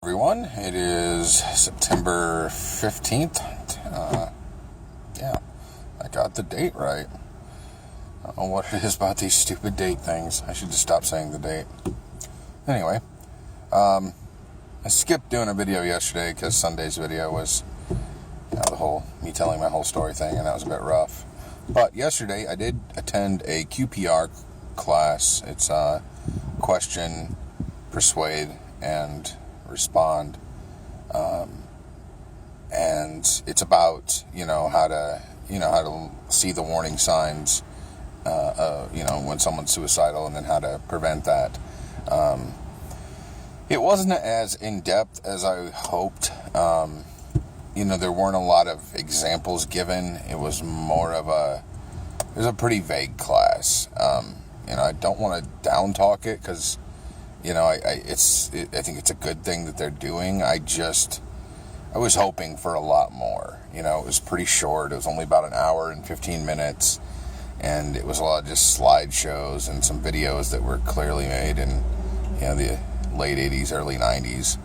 Everyone, it is September 15th. I got the date right. I don't know what it is about these stupid date things. I should just stop saying the date. Anyway, I skipped doing a video yesterday because Sunday's video was the whole me telling my whole story thing, and that was a bit rough. But yesterday I did attend a QPR class. It's question, persuade, and respond, and it's about how to see the warning signs when someone's suicidal, and then how to prevent that. It wasn't as in-depth as I hoped. There weren't a lot of examples given. It was more of a pretty vague class. I don't want to down talk it because I think it's a good thing that they're doing. I was hoping for a lot more. It was pretty short. It was only about an hour and 15 minutes, and it was a lot of just slideshows and some videos that were clearly made in the late 80s, early 90s.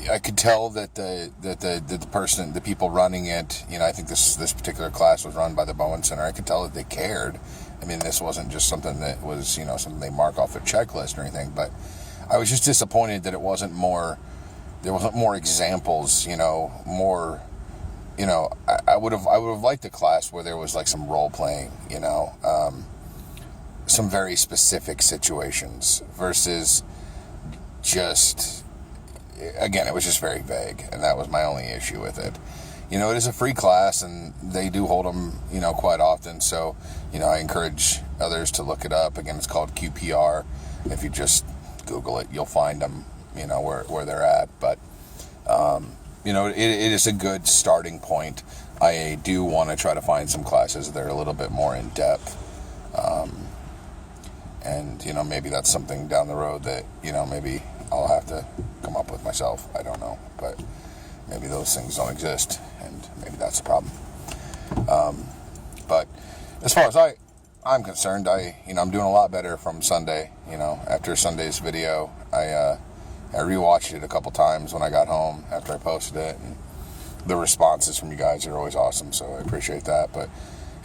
I could tell that the people running it, I think this particular class was run by the Bowen Center. I could tell that they cared. I mean, this wasn't just something that was, something they mark off a checklist or anything, but I was just disappointed that there wasn't more examples, more, I would have liked a class where there was like some role playing, some very specific situations versus just, again, it was just very vague, and that was my only issue with it. It is a free class, and they do hold them, quite often. So, I encourage others to look it up. Again, it's called QPR. If you just Google it, you'll find them, where they're at. But, it is a good starting point. I do want to try to find some classes that are a little bit more in depth. And maybe that's something down the road that, maybe I'll have to come up with myself. I don't know. But maybe those things don't exist, and maybe that's the problem. But as far as I'm concerned, I'm doing a lot better from Sunday. After Sunday's video, I rewatched it a couple times when I got home after I posted it, and the responses from you guys are always awesome, so I appreciate that. But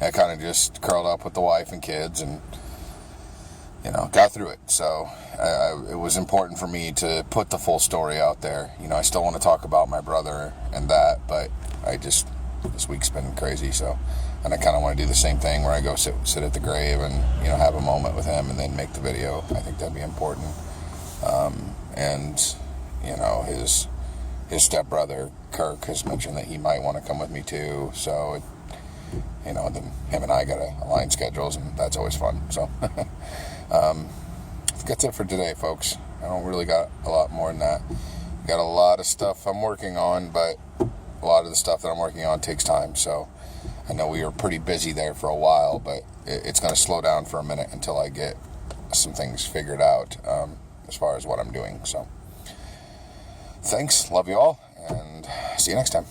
I kind of just curled up with the wife and kids and got through it. So it was important for me to put the full story out there. I still want to talk about my brother and that, but this week's been crazy. So, and I kind of want to do the same thing where I go sit at the grave and, have a moment with him and then make the video. I think that'd be important. And his stepbrother, Kirk, has mentioned that he might want to come with me too. So, then him and I got to align schedules, and that's always fun. So, I think that's it for today, folks. I don't really got a lot more than that. Got a lot of stuff I'm working on, but a lot of the stuff that I'm working on takes time. So I know we were pretty busy there for a while, but it's going to slow down for a minute until I get some things figured out as far as what I'm doing. So thanks. Love you all, and see you next time.